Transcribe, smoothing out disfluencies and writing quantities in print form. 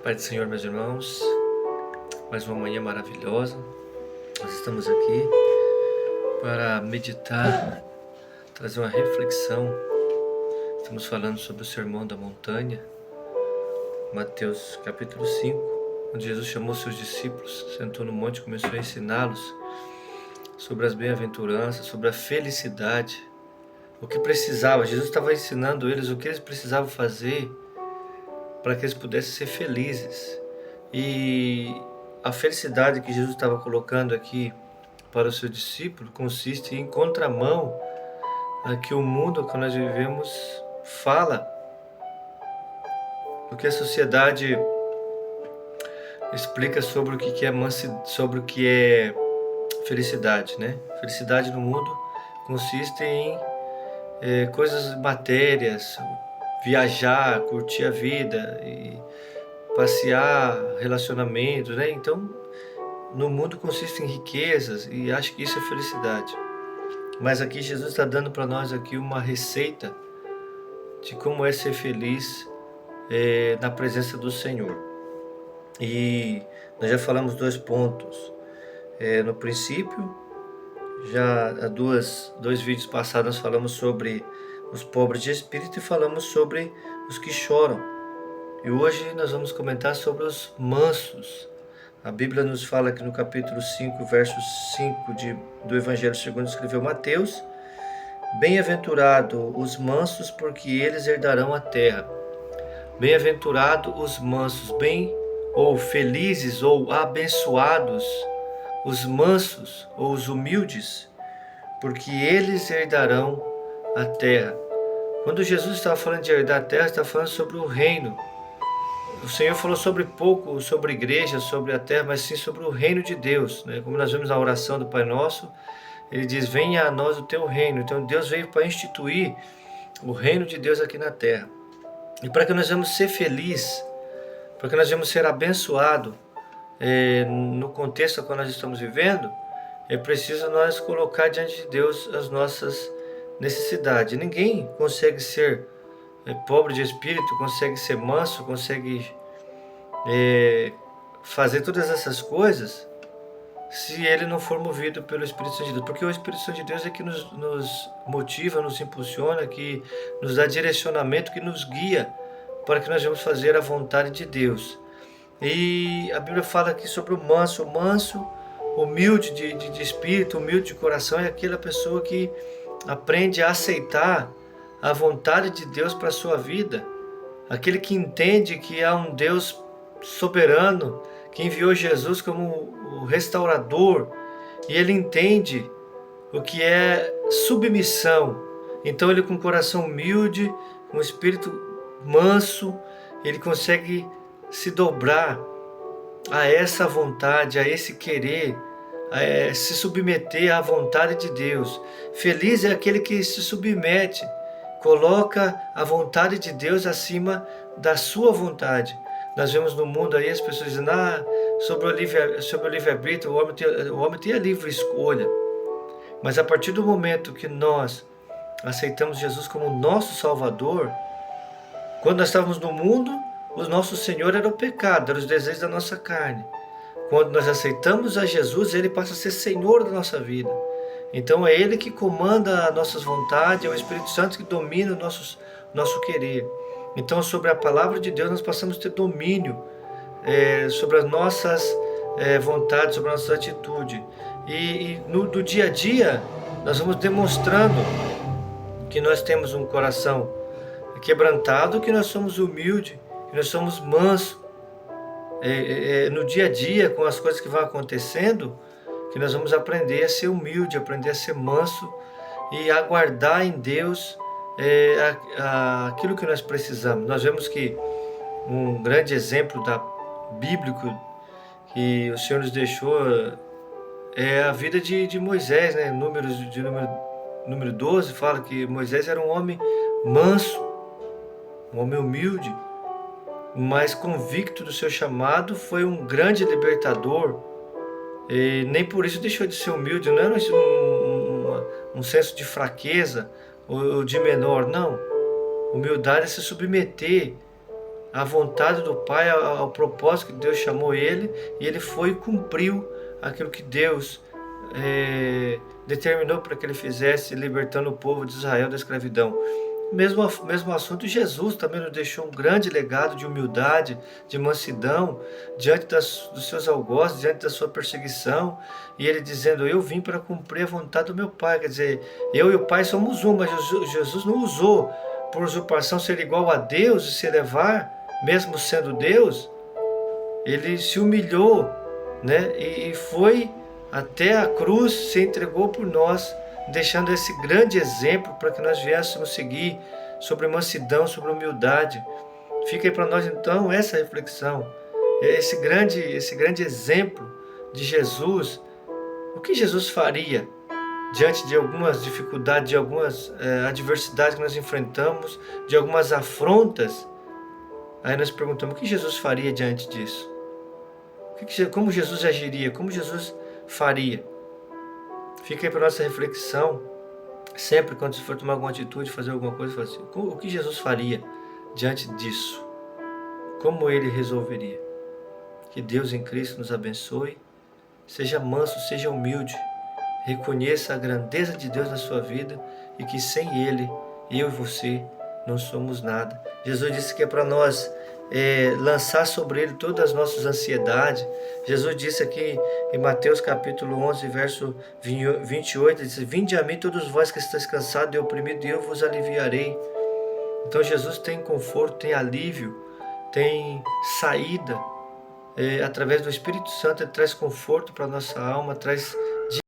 Pai do Senhor, meus irmãos, mais uma manhã maravilhosa. Nós estamos aqui para meditar, trazer uma reflexão. Estamos falando sobre o Sermão da Montanha, Mateus capítulo 5, onde Jesus chamou seus discípulos, sentou no monte e começou a ensiná-los sobre as bem-aventuranças, sobre a felicidade, o que precisava. Jesus estava ensinando eles o que eles precisavam fazer para que eles pudessem ser felizes. E a felicidade que Jesus estava colocando aqui para o seu discípulo consiste em contramão a que o mundo que nós vivemos fala, o que a sociedade explica sobre o que é sobre o que é felicidade, né? Felicidade no mundo consiste em coisas, matérias, viajar, curtir a vida e passear, relacionamentos, né? Então, no mundo consiste em riquezas e acho que isso é felicidade. Mas aqui Jesus está dando para nós aqui uma receita de como é ser feliz na presença do Senhor. E nós já falamos dois pontos. No princípio, já há dois vídeos passados nós falamos sobre os pobres de espírito e falamos sobre os que choram. E hoje nós vamos comentar sobre os mansos. A Bíblia nos fala aqui no capítulo 5, verso 5 do Evangelho segundo escreveu Mateus: Bem-aventurado os mansos, porque eles herdarão a terra. Bem-aventurado os mansos, ou felizes ou abençoados os mansos ou os humildes, porque eles herdarão a terra. Quando Jesus estava falando de herdar a terra, estava falando sobre o reino. O Senhor falou pouco sobre a igreja, sobre a terra, mas sim sobre o reino de Deus, né? Como nós vemos na oração do Pai Nosso, ele diz: venha a nós o teu reino. Então Deus veio para instituir o reino de Deus aqui na terra. E para que nós vamos ser felizes, para que nós vamos ser abençoados no contexto que nós estamos vivendo, é preciso nós colocar diante de Deus as nossas necessidades. Ninguém consegue ser pobre de espírito, consegue ser manso, consegue fazer todas essas coisas se ele não for movido pelo Espírito Santo de Deus. Porque o Espírito Santo de Deus é que nos motiva, nos impulsiona, que nos dá direcionamento, que nos guia para que nós vamos fazer a vontade de Deus. E a Bíblia fala aqui sobre o manso. O manso, humilde de espírito, humilde de coração, é aquela pessoa que aprende a aceitar a vontade de Deus para a sua vida. Aquele que entende que há um Deus soberano, que enviou Jesus como o restaurador, e ele entende o que é submissão. Então ele, com um coração humilde, com um espírito manso, ele consegue se dobrar a essa vontade, a esse querer, se submeter à vontade de Deus. Feliz é aquele que se submete, coloca a vontade de Deus acima da sua vontade. Nós vemos no mundo aí as pessoas dizendo sobre o livre-arbítrio, o homem tem a livre escolha. Mas a partir do momento que nós aceitamos Jesus como nosso Salvador, quando nós estávamos no mundo, o nosso Senhor era o pecado, era os desejos da nossa carne. Quando nós aceitamos a Jesus, Ele passa a ser Senhor da nossa vida. Então é Ele que comanda as nossas vontades, é o Espírito Santo que domina o nosso querer. Então, sobre a palavra de Deus, nós passamos a ter domínio sobre as nossas vontades, sobre as nossas atitudes. E no dia a dia, nós vamos demonstrando que nós temos um coração quebrantado, que nós somos humildes, que nós somos mansos. No dia a dia, com as coisas que vão acontecendo, que nós vamos aprender a ser humilde, aprender a ser manso e aguardar em Deus aquilo que nós precisamos. Nós vemos que um grande exemplo bíblico que o Senhor nos deixou é a vida de Moisés, né? Número 12 fala que Moisés era um homem manso, um homem humilde, mas convicto do seu chamado, foi um grande libertador. E nem por isso deixou de ser humilde. Não era um senso de fraqueza ou de menor, não. Humildade é se submeter à vontade do Pai, ao propósito que Deus chamou ele, e ele foi e cumpriu aquilo que Deus determinou para que ele fizesse, libertando o povo de Israel da escravidão. Mesmo assunto, Jesus também nos deixou um grande legado de humildade, de mansidão, diante dos seus algozes, diante da sua perseguição, e ele dizendo, eu vim para cumprir a vontade do meu Pai, quer dizer, eu e o Pai somos um, mas Jesus não usou por usurpação ser igual a Deus e se elevar, mesmo sendo Deus, ele se humilhou, né, e foi até a cruz, se entregou por nós, deixando esse grande exemplo para que nós viéssemos seguir sobre mansidão, sobre humildade. Fica aí para nós então essa reflexão, esse grande exemplo de Jesus. O que Jesus faria diante de algumas dificuldades, de algumas adversidades que nós enfrentamos, de algumas afrontas? Aí nós perguntamos, o que Jesus faria diante disso? Como Jesus agiria? Como Jesus faria? Fica aí para nossa reflexão, sempre quando você for tomar alguma atitude, fazer alguma coisa, fala assim, o que Jesus faria diante disso? Como ele resolveria? Que Deus em Cristo nos abençoe, seja manso, seja humilde, reconheça a grandeza de Deus na sua vida e que sem Ele, eu e você, não somos nada. Jesus disse que é para nós lançar sobre Ele todas as nossas ansiedades. Jesus disse aqui em Mateus capítulo 11, verso 28, ele diz, vinde a mim todos vós que estáis cansados e oprimidos, e eu vos aliviarei. Então Jesus tem conforto, tem alívio, tem saída. Através do Espírito Santo, ele traz conforto para a nossa alma, traz